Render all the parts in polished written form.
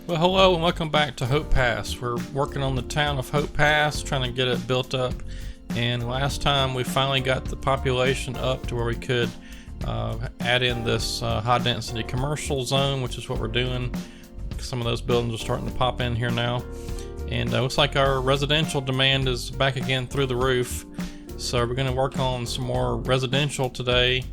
Well, hello and welcome back to Hope Pass. We're working on the town of Hope Pass, trying to get it built up. And last time we finally got the population up to where we could add in this high density commercial zone, which is what we're doing. Some of those buildings are starting to pop in here now. And looks like our residential demand is back again through the roof. So we're going to work on some more residential today.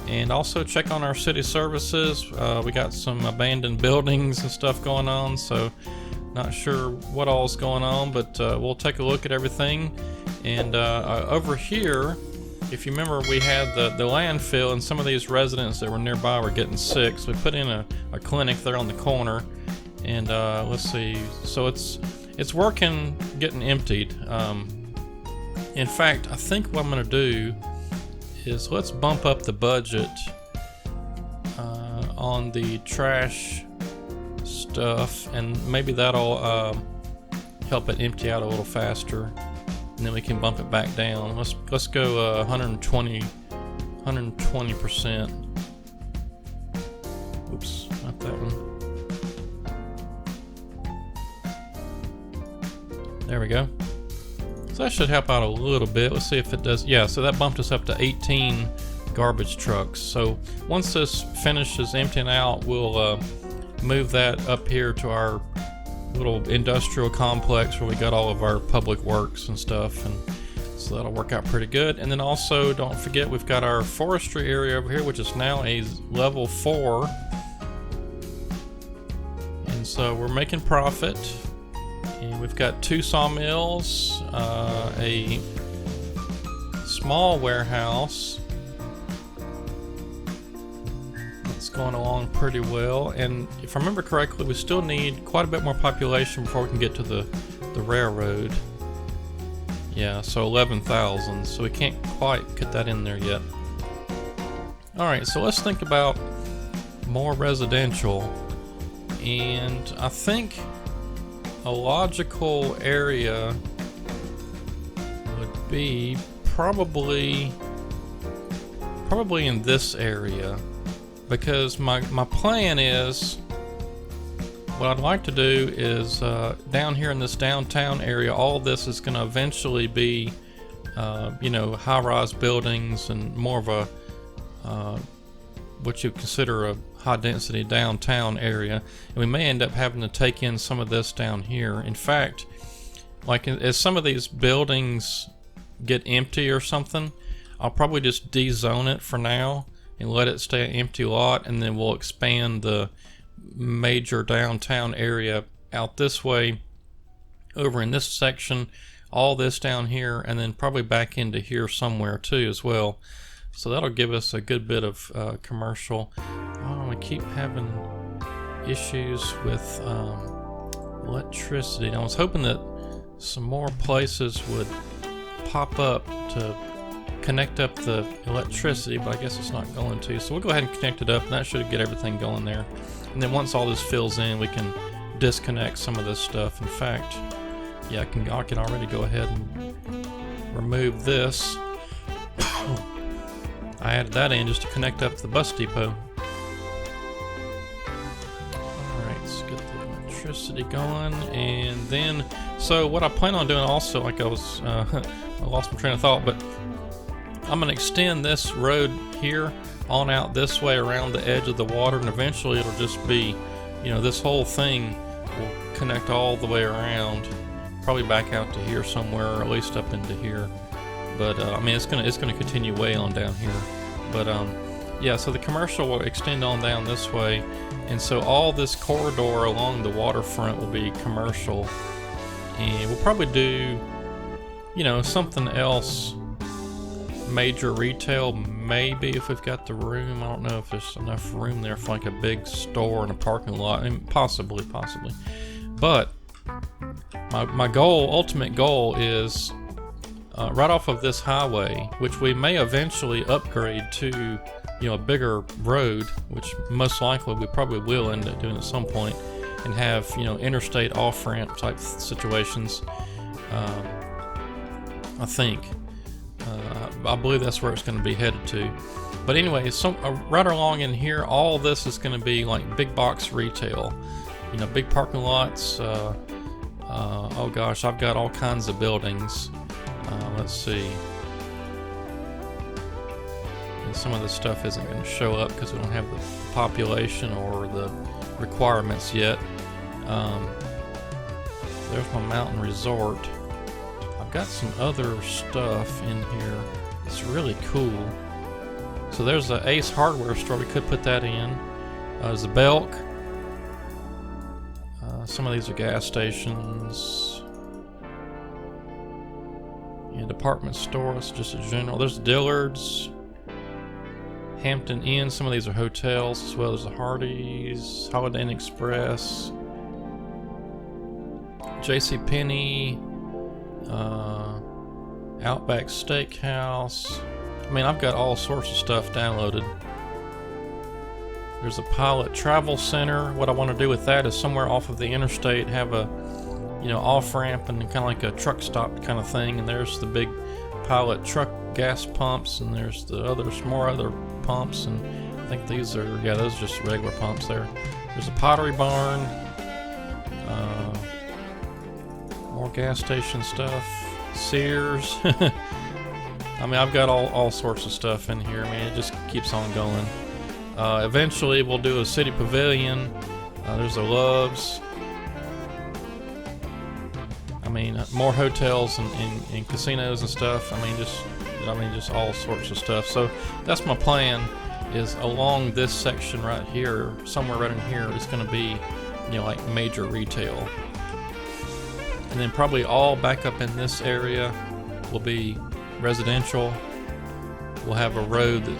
And also check on our city services. We got some abandoned buildings and stuff going on, so not sure what all is going on, but we'll take a look at everything. And over here, if you remember, we had the landfill, and some of these residents that were nearby were getting sick, so we put in a clinic there on the corner. And let's see, so it's working, getting emptied. In fact, I think what I'm going to do is let's bump up the budget on the trash stuff, and maybe that'll help it empty out a little faster, and then we can bump it back down. Let's go 120%. Oops, not that one. There we go. So that should help out a little bit. Let's see if it does. Yeah, so that bumped us up to 18 garbage trucks. So once this finishes emptying out, we'll move that up here to our little industrial complex where we got all of our public works and stuff. And so that'll work out pretty good. And then also, don't forget, we've got our forestry area over here, which is now a level 4. And so we're making profit. And we've got 2 sawmills, a small warehouse that's going along pretty well. And if I remember correctly, we still need quite a bit more population before we can get to the railroad. Yeah, so 11,000, so we can't quite get that in there yet. Alright, so let's think about more residential. And I think a logical area would be probably in this area, because my plan is, what I'd like to do is down here in this downtown area, all this is going to eventually be high-rise buildings and more of a what you consider a high-density downtown area, and we may end up having to take in some of this down here. In fact, like as some of these buildings get empty or something, I'll probably just de-zone it for now and let it stay an empty lot, and then we'll expand the major downtown area out this way, over in this section, all this down here, and then probably back into here somewhere too as well. So that'll give us a good bit of commercial. Oh, I keep having issues with electricity. And I was hoping that some more places would pop up to connect up the electricity, but I guess it's not going to. So we'll go ahead and connect it up, and that should get everything going there. And then once all this fills in, we can disconnect some of this stuff. In fact, yeah, I can already go ahead and remove this. I added that in just to connect up to the bus depot. Alright, let's get the electricity going. And then, so what I plan on doing also, like I was, I lost my train of thought, but I'm going to extend this road here on out this way around the edge of the water, and eventually it'll just be, this whole thing will connect all the way around, probably back out to here somewhere, or at least up into here. But I mean, it's gonna continue way on down here. But yeah, so the commercial will extend on down this way, and so all this corridor along the waterfront will be commercial. And we'll probably do, something else, major retail, maybe, if we've got the room. I don't know if there's enough room there for like a big store and a parking lot. I mean, possibly. But my ultimate goal is, right off of this highway, which we may eventually upgrade to, a bigger road, which most likely we probably will end up doing at some point, and have, interstate off-ramp type situations. I think. I believe that's where it's going to be headed to. But anyway, right along in here, all this is going to be like big box retail. big parking lots. Oh gosh, I've got all kinds of buildings. Let's see. And some of this stuff isn't going to show up because we don't have the population or the requirements yet. There's my mountain resort. I've got some other stuff in here. It's really cool. So there's the Ace Hardware store. We could put that in. There's the Belk. Some of these are gas stations. Yeah, department store. It's just a general. There's Dillard's. Hampton Inn. Some of these are hotels as well as the Hardee's, Holiday Inn Express, JCPenney, Outback Steakhouse. I mean, I've got all sorts of stuff downloaded. There's a Pilot Travel Center. What I want to do with that is somewhere off of the interstate, have a off ramp and kind of like a truck stop kind of thing. And there's the big Pilot truck gas pumps, and there's the more other pumps, and I think these are those are just regular pumps there. There's a Pottery Barn, more gas station stuff, Sears. I mean, I've got all sorts of stuff in here. I mean, it just keeps on going. Eventually we'll do a city pavilion. There's a Love's. I mean, more hotels and casinos and stuff. I mean, just all sorts of stuff. So that's my plan, is along this section right here, somewhere right in here, is going to be, like major retail. And then probably all back up in this area will be residential. We'll have a road that,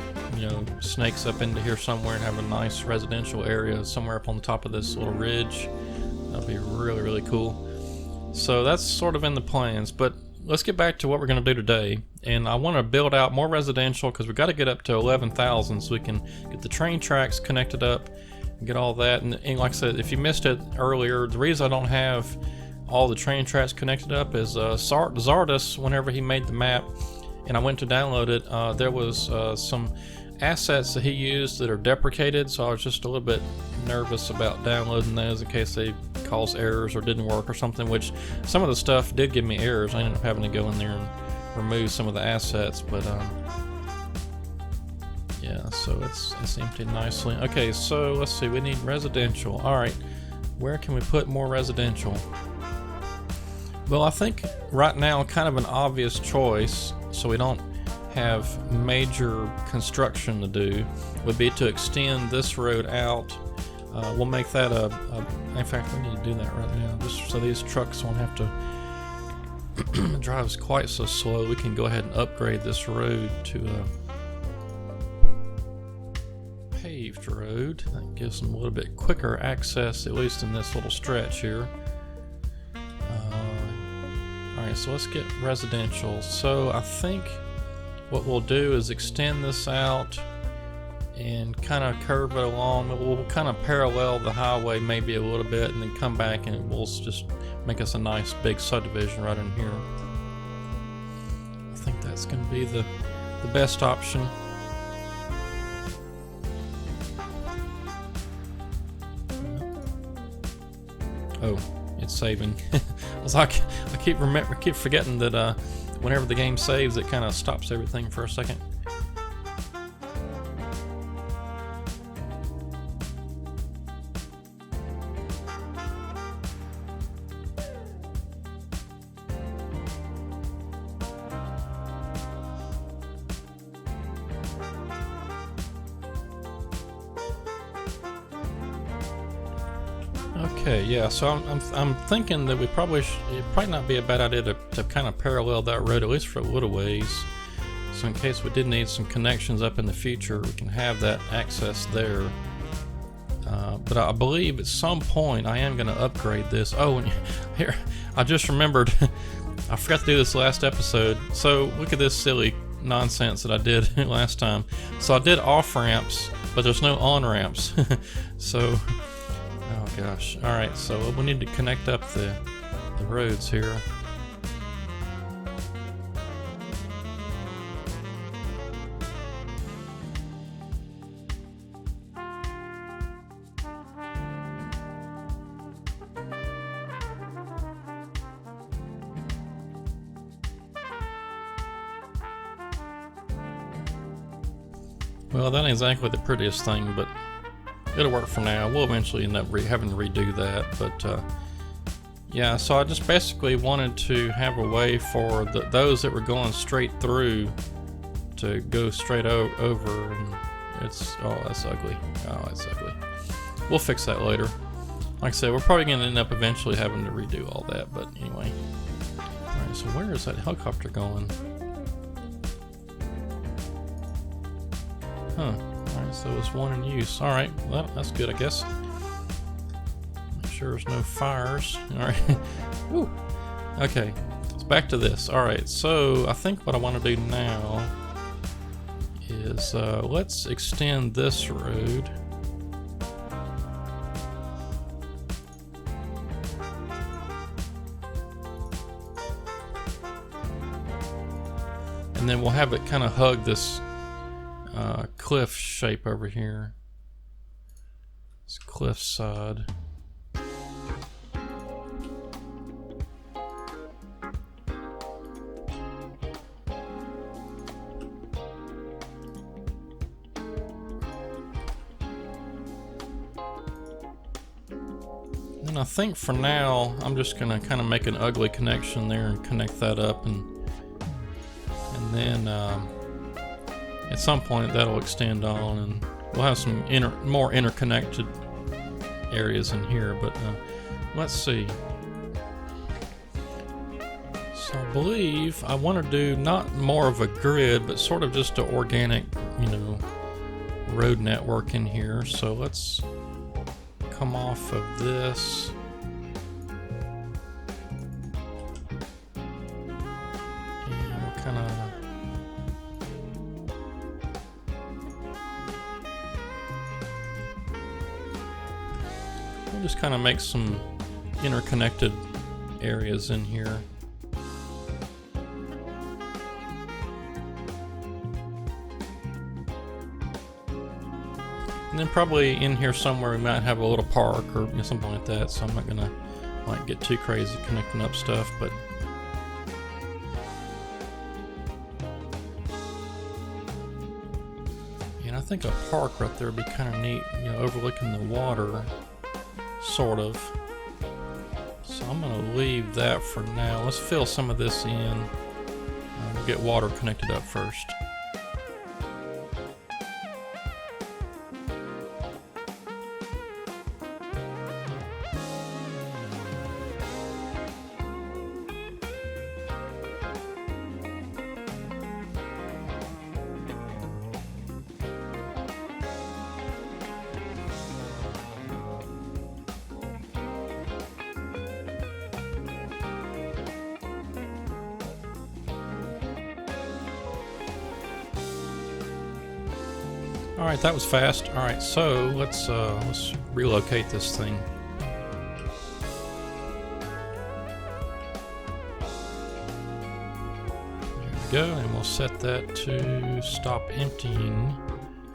snakes up into here somewhere and have a nice residential area somewhere up on the top of this little ridge. That'll be really, really cool. So that's sort of in the plans, but let's get back to what we're going to do today. And I want to build out more residential because we've got to get up to 11,000 so we can get the train tracks connected up and get all that. And like I said, if you missed it earlier, the reason I don't have all the train tracks connected up is Zardus, whenever he made the map and I went to download it, there was some assets that he used that are deprecated, so I was just a little bit nervous about downloading those in case they caused errors or didn't work or something, which some of the stuff did give me errors. I ended up having to go in there and remove some of the assets, but yeah, so it's emptied nicely. Okay, so let's see, we need residential. Alright, where can we put more residential? Well, I think right now kind of an obvious choice, so we don't have major construction to do, would be to extend this road out. We'll make that in fact, we need to do that right now, just so these trucks won't have to drive quite so slow. We can go ahead and upgrade this road to a paved road. That gives them a little bit quicker access, at least in this little stretch here. Alright, so let's get residential. So I think what we'll do is extend this out and kind of curve it along. We'll kind of parallel the highway maybe a little bit and then come back and we'll just make us a nice big subdivision right in here. I think that's going to be the best option. Oh, it's saving. I was like, I keep forgetting that whenever the game saves, it kind of stops everything for a second. Okay, yeah, so I'm thinking that it probably not be a bad idea to kind of parallel that road at least for a little ways, so in case we did need some connections up in the future, we can have that access there. But I believe at some point I am going to upgrade this. Oh, and here, I just remembered, I forgot to do this last episode. So look at this silly nonsense that I did last time. So I did off ramps, but there's no on ramps. So, oh gosh. Alright, so we need to connect up the roads here. Well, that ain't exactly the prettiest thing, but it'll work for now. We'll eventually end up having to redo that, but yeah, so I just basically wanted to have a way for those that were going straight through to go straight over, and it's, oh, that's ugly. Oh, that's ugly. We'll fix that later. Like I said, we're probably going to end up eventually having to redo all that, but anyway. Alright, so where is that helicopter going? Huh. Alright, so it's one in use. Alright, well, that's good, I guess. Make sure there's no fires. Alright. Woo. Okay, so back to this. Alright, so I think what I want to do now is let's extend this road. And then we'll have it kind of hug this cliff shape over here. This cliff side. And I think for now, I'm just gonna kind of make an ugly connection there and connect that up, and then at some point that'll extend on, and we'll have some more interconnected areas in here. But let's see. So I believe I want to do not more of a grid, but sort of just an organic, you know, road network in here. So let's come off of this. And we'll kind of just kind of make some interconnected areas in here. And then probably in here somewhere we might have a little park or, you know, something like that, so I'm not gonna like get too crazy connecting up stuff, but and I think a park right there would be kind of neat, you know, overlooking the water. Sort of. So I'm going to leave that for now. Let's fill some of this in. We'll get water connected up first. Alright, that was fast. Alright, so let's relocate this thing. There we go, and we'll set that to stop emptying.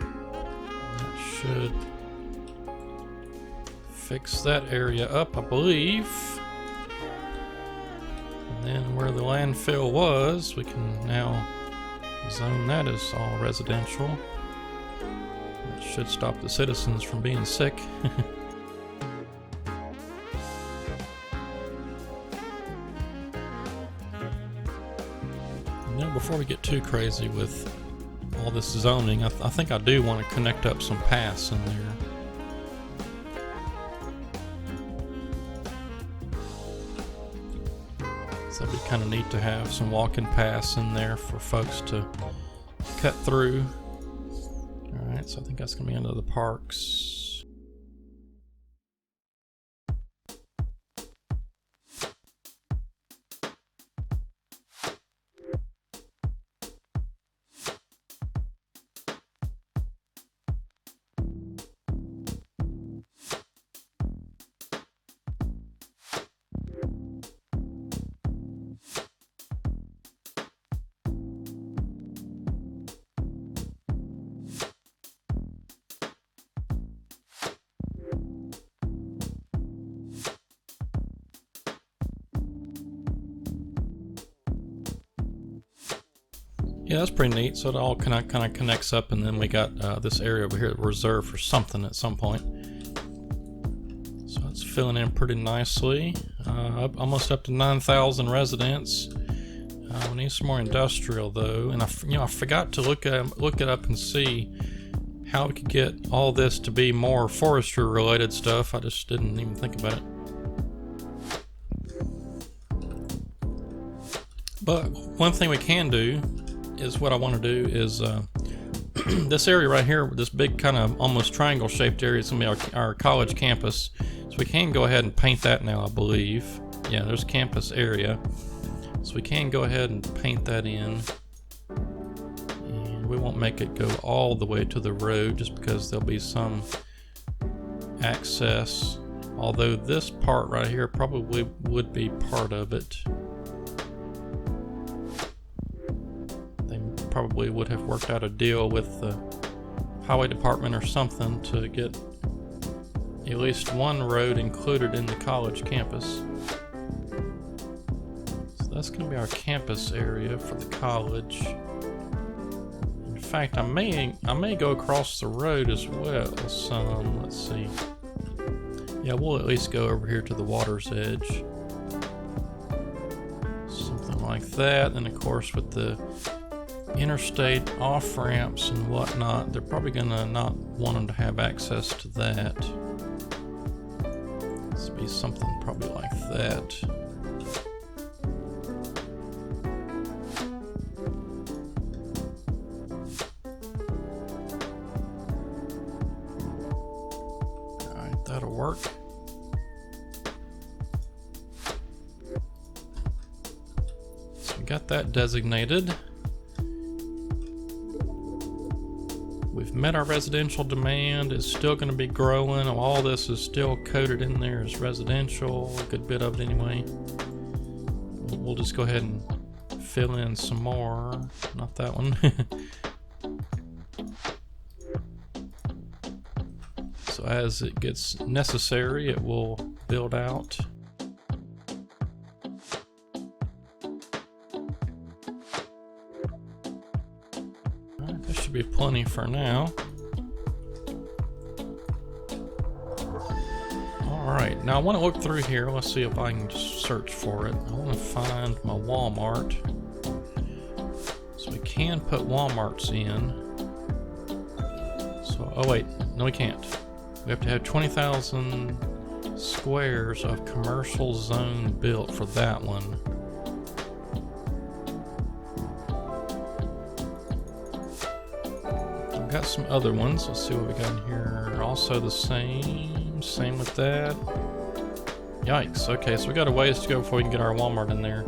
That should fix that area up, I believe. And then where the landfill was, we can now zone that as all residential. Should stop the citizens from being sick. Now, before we get too crazy with all this zoning, I think I do want to connect up some paths in there. So that'd be kind of neat to have some walking paths in there for folks to cut through. Alright, so I think that's going to be under the parks. Yeah, that's pretty neat. So it all kind of connects up, and then we got this area over here reserved for something at some point. So it's filling in pretty nicely. Almost up to 9,000 residents. We need some more industrial though, and I forgot to look it up and see how we could get all this to be more forestry related stuff. I just didn't even think about it. But one thing we can do is what I want to do is this area right here, this big kind of almost triangle shaped area is going to be our college campus. So we can go ahead and paint that now, I believe. Yeah, there's campus area. So we can go ahead and paint that in. And we won't make it go all the way to the road just because there'll be some access. Although this part right here probably would be part of it. They probably would have worked out a deal with the highway department or something to get at least one road included in the college campus. That's going to be our campus area for the college. In fact, I may go across the road as well some. Let's see. Yeah, we'll at least go over here to the water's edge. Something like that. And of course with the interstate off-ramps and whatnot, they're probably going to not want them to have access to that. This will be something probably like that. That'll work. So we got that designated. We've met our residential demand. It's still going to be growing. All this is still coded in there as residential, a good bit of it anyway. We'll just go ahead and fill in some more. Not that one. So as it gets necessary, it will build out. Alright, that should be plenty for now. Alright, now I want to look through here. Let's see if I can just search for it. I want to find my Walmart. So we can put Walmarts in. So, oh wait, no we can't. We have to have 20,000 squares of commercial zone built for that one. I've got some other ones. Let's see what we got in here. Also the same with that. Yikes. Okay, so we got a ways to go before we can get our Walmart in there.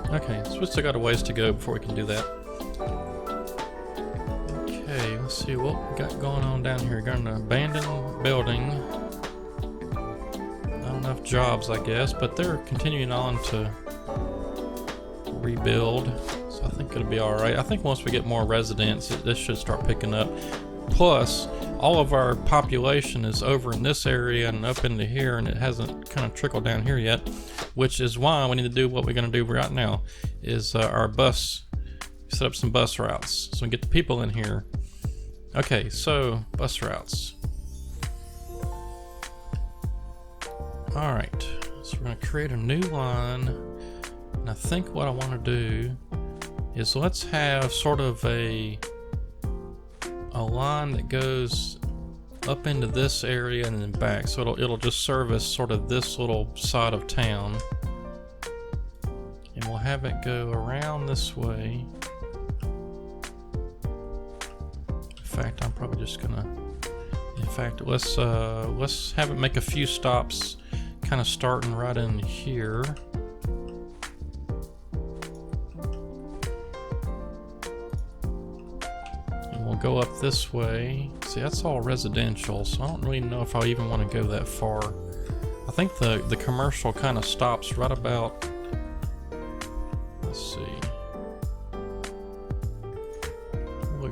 Okay, so we still got a ways to go before we can do that. Okay, let's see what we got going on down here. Got an abandoned building. Not enough jobs, I guess, but they're continuing on to rebuild. So I think it'll be alright. I think once we get more residents, this should start picking up. Plus, all of our population is over in this area and up into here, and it hasn't kind of trickled down here yet, which is why we need to do what we're going to do right now, is our bus, set up some bus routes so we can get the people in here. Okay, so bus routes. Alright, so we're going to create a new line, and I think what I want to do is let's have sort of a line that goes up into this area and then back, so it'll just service sort of this little side of town, and we'll have it go around this way. In fact, I'm probably just gonna, let's have it make a few stops, kind of starting right in here. Go up this way. See, that's all residential, so I don't really know if I even want to go that far. I think the commercial kind of stops right about, let's see,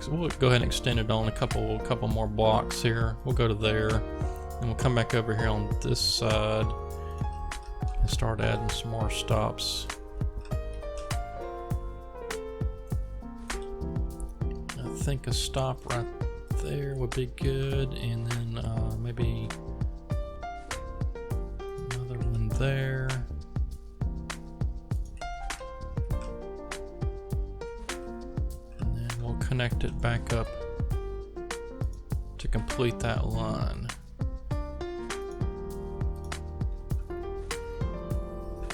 we'll go ahead and extend it on a couple more blocks here. We'll go to there, and we'll come back over here on this side and start adding some more stops. I think a stop right there would be good, and then maybe another one there. And then we'll connect it back up to complete that line.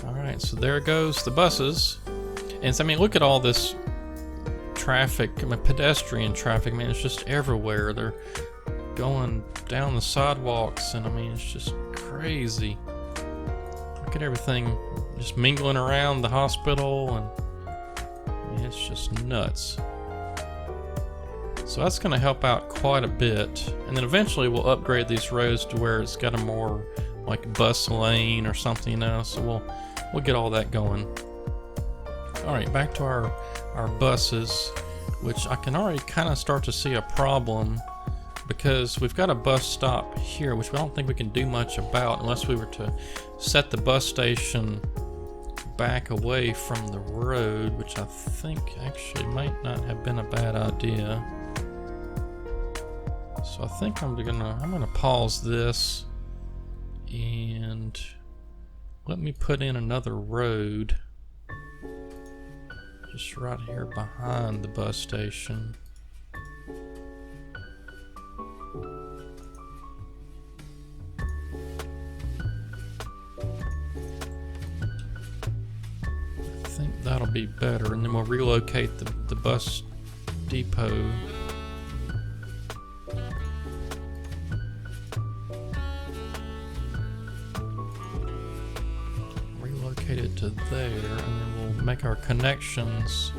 Alright, so there goes the buses. And so, I mean, look at all this traffic, I mean, pedestrian traffic, man, it's just everywhere. They're going down the sidewalks, and I mean, it's just crazy. Look at everything just mingling around the hospital, and I mean, it's just nuts. So that's going to help out quite a bit, and then eventually we'll upgrade these roads to where it's got a more like bus lane or something, you know. So we'll get all that going. All right, back to our buses, which I can already kind of start to see a problem, because we've got a bus stop here, which I don't think we can do much about unless we were to set the bus station back away from the road, which I think actually might not have been a bad idea. So I think I'm gonna pause this and let me put in another road just right here behind the bus station. I think that'll be better, and then we'll relocate the bus depot. Relocate it to there, and then we'll make our connections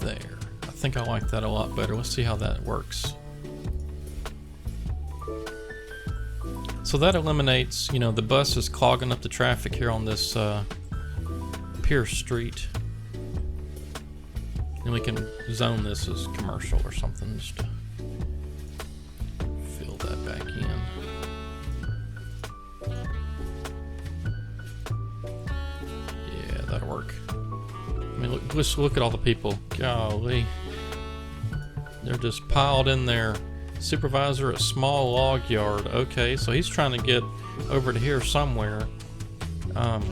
there. I think I like that a lot better. Let's see how that works. So that eliminates, you know, the buses clogging up the traffic here on this Pierce Street. And we can zone this as commercial or something, just to fill that back in. Yeah, that'll work. I mean, just look at all the people. Golly. They're just piled in there. Supervisor at small log yard. Okay, so he's trying to get over to here somewhere. And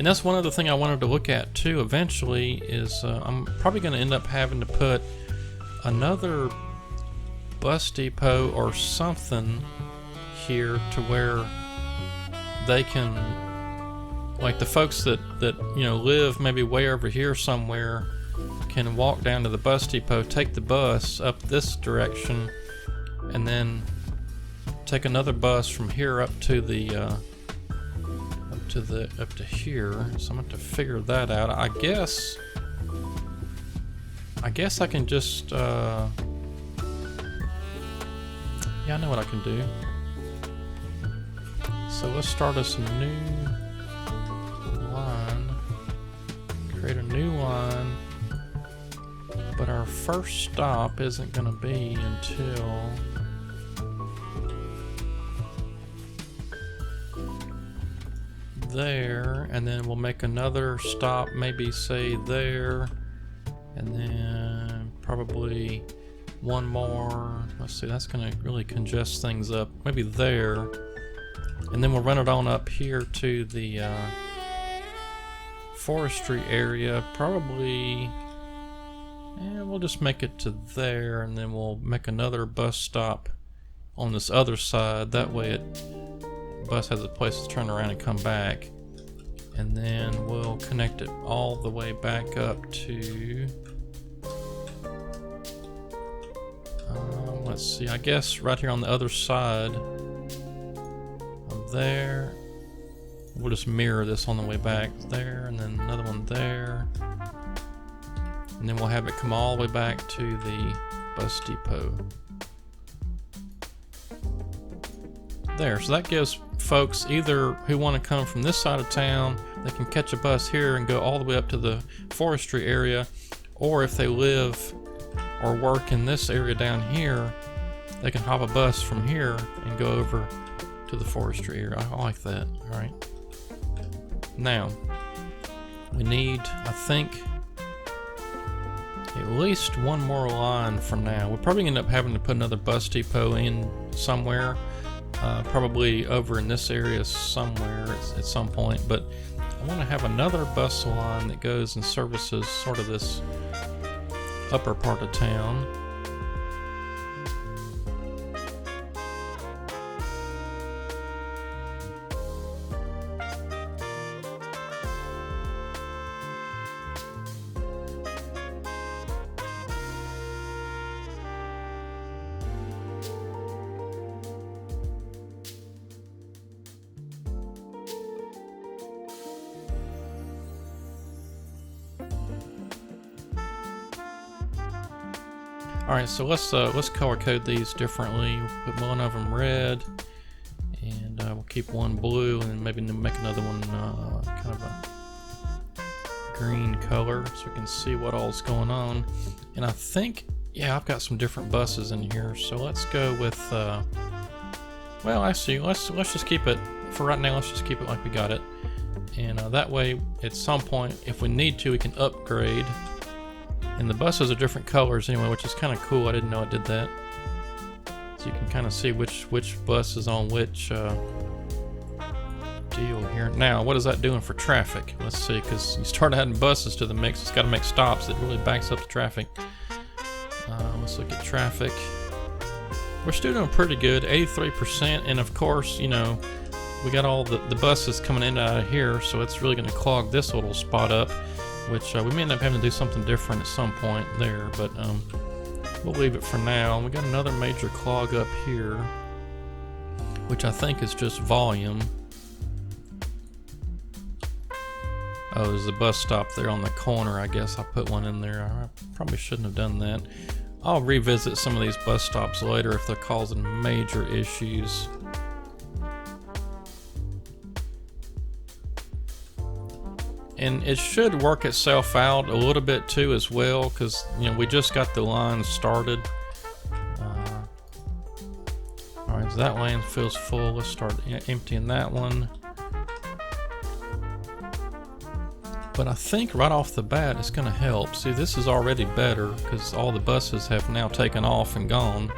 that's one other thing I wanted to look at too eventually is I'm probably going to end up having to put another bus depot or something here to where they can, like the folks that you know live maybe way over here somewhere, can walk down to the bus depot, take the bus up this direction, and then take another bus from here up to the up to here. So I'm going to have to figure that out. I guess I can just yeah, I know what I can do. So let's start us a new line, create a new line. But our first stop isn't going to be until there, and then we'll make another stop, maybe say there, and then probably one more. Let's see, that's going to really congest things up. Maybe there, and then we'll run it on up here to the forestry area, probably. And we'll just make it to there, and then we'll make another bus stop on this other side. That way the bus has a place to turn around and come back. And then we'll connect it all the way back up to let's see, I guess right here on the other side of there. We'll just mirror this on the way back there, and then another one there. And then we'll have it come all the way back to the bus depot. there. So that gives folks either who want to come from this side of town, they can catch a bus here and go all the way up to the forestry area, or if they live or work in this area down here, they can hop a bus from here and go over to the forestry area. I like that. All right. Now, we need, I think, at least one more line for now. We'll probably end up having to put another bus depot in somewhere, probably over in this area somewhere at some point, but I want to have another bus line that goes and services sort of this upper part of town. Alright, so let's color code these differently. We'll put one of them red, and we'll keep one blue, and maybe make another one kind of a green color so we can see what all's going on. And I think, yeah, I've got some different buses in here, so let's go with well, actually, let's just keep it for right now. Let's just keep it like we got it, and that way at some point if we need to, we can upgrade. And the buses are different colors anyway, which is kind of cool. I didn't know it did that. So you can kind of see which bus is on which deal here. Now, what is that doing for traffic? Let's see, because you start adding buses to the mix, it's got to make stops. It really backs up the traffic. Let's look at traffic. We're still doing pretty good, 83%. And of course, you know, we got all the buses coming in and out of here, so it's really going to clog this little spot up, which we may end up having to do something different at some point there, but we'll leave it for now. We got another major clog up here, which I think is just volume. Oh, there's a bus stop there on the corner. I guess I put one in there. I probably shouldn't have done that. I'll revisit some of these bus stops later if they're causing major issues. And it should work itself out a little bit too as well, because you know we just got the line started. Alright, so that lane feels full. Let's start emptying that one. But I think right off the bat it's going to help. See, this is already better because all the buses have now taken off and gone.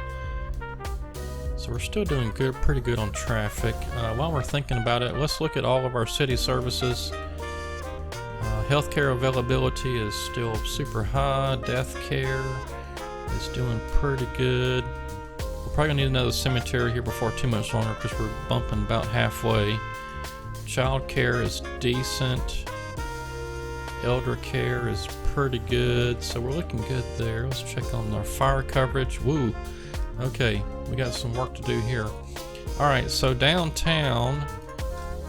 So we're still doing good, pretty good on traffic. While we're thinking about it, let's look at all of our city services. Healthcare availability is still super high. Death care is doing pretty good. We're probably gonna need another cemetery here before too much longer because we're bumping about halfway. Child care is decent. Elder care is pretty good, so we're looking good there. Let's check on our fire coverage. Woo! Okay, we got some work to do here. Alright, so downtown,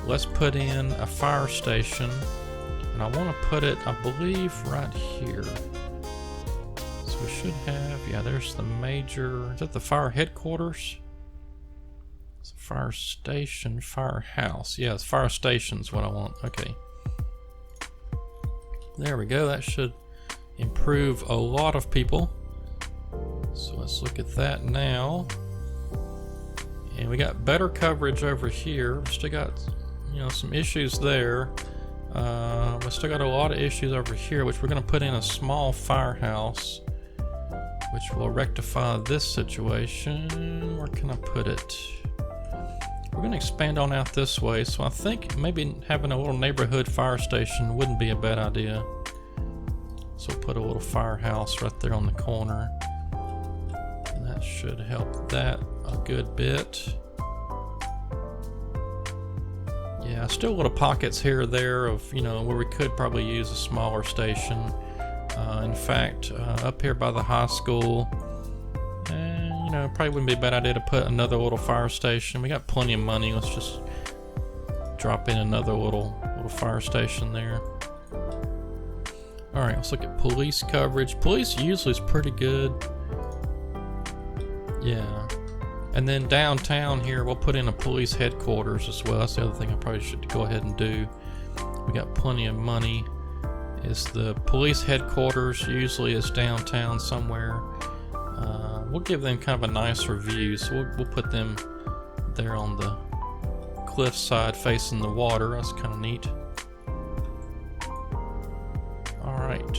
let's put in a fire station. And I want to put it, I believe, right here. So we should have, yeah, there's the major, is that the fire headquarters? It's a fire station, firehouse. Yeah, it's fire station's what I want. Okay. There we go. That should improve a lot of people. So let's look at that now. And we got better coverage over here. We still got, you know, some issues there. We still got a lot of issues over here, which we're going to put in a small firehouse, which will rectify this situation. Where can I put it? We're going to expand on out this way, so I think maybe having a little neighborhood fire station wouldn't be a bad idea. So we'll put a little firehouse right there on the corner, and that should help that a good bit. Yeah, still little pockets here or there of, you know, where we could probably use a smaller station. In fact, up here by the high school, you know, probably wouldn't be a bad idea to put another little fire station. We got plenty of money. Let's just drop in another little fire station there. All right, let's look at police coverage. Police usually is pretty good. Yeah. And then downtown here, we'll put in a police headquarters as well. That's the other thing I probably should go ahead and do. We got plenty of money. Is the police headquarters usually is downtown somewhere. We'll give them kind of a nicer view, so we'll put them there on the cliff side facing the water. That's kind of neat. Alright,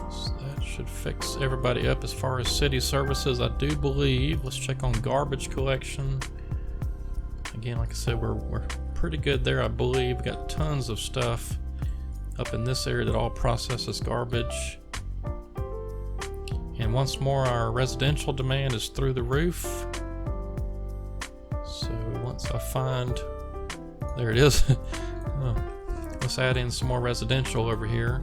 so that should fix everybody up as far as city services, I do believe. Let's check on garbage collection. Again, like I said, we're pretty good there, I believe. We got tons of stuff up in this area that all processes garbage. And once more, our residential demand is through the roof. So once I find, there it is. Oh, let's add in some more residential over here.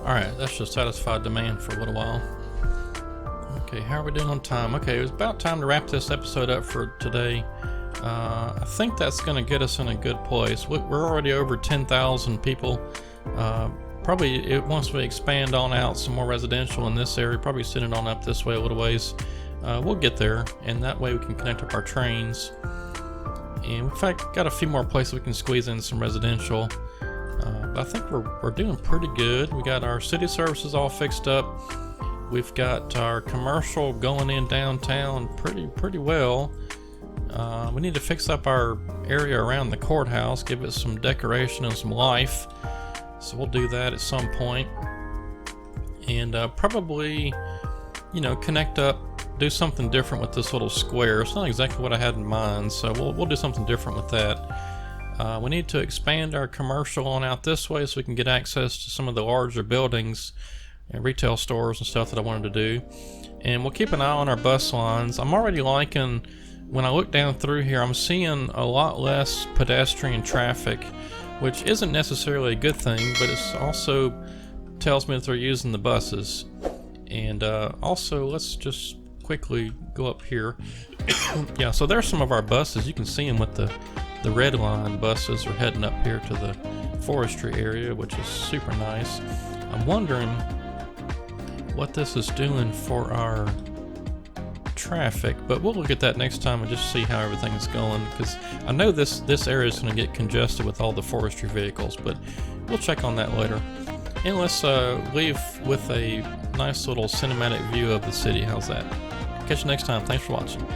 Alright, that should satisfy demand for a little while. Okay, how are we doing on time? Okay, it was about time to wrap this episode up for today. I think that's going to get us in a good place. We're already over 10,000 people. Probably once we expand on out some more residential in this area, probably send it on up this way a little ways. We'll get there, and that way we can connect up our trains. And in fact, got a few more places we can squeeze in some residential. But I think we're doing pretty good. We got our city services all fixed up. We've got our commercial going in downtown pretty well. We need to fix up our area around the courthouse, give it some decoration and some life. So we'll do that at some point. And probably, connect up, do something different with this little square. It's not exactly what I had in mind, so we'll do something different with that. We need to expand our commercial on out this way so we can get access to some of the larger buildings and retail stores and stuff that I wanted to do. And we'll keep an eye on our bus lines. I'm already liking, when I look down through here, I'm seeing a lot less pedestrian traffic, which isn't necessarily a good thing, but it also tells me that they're using the buses. And also, let's just quickly go up here. Yeah, so there's some of our buses. You can see them with the red line buses are heading up here to the forestry area, which is super nice. I'm wondering what this is doing for our traffic, but we'll look at that next time and just see how everything is going, because I know this area is going to get congested with all the forestry vehicles, but we'll check on that later. And let's leave with a nice little cinematic view of the city. How's that? Catch you next time. Thanks for watching.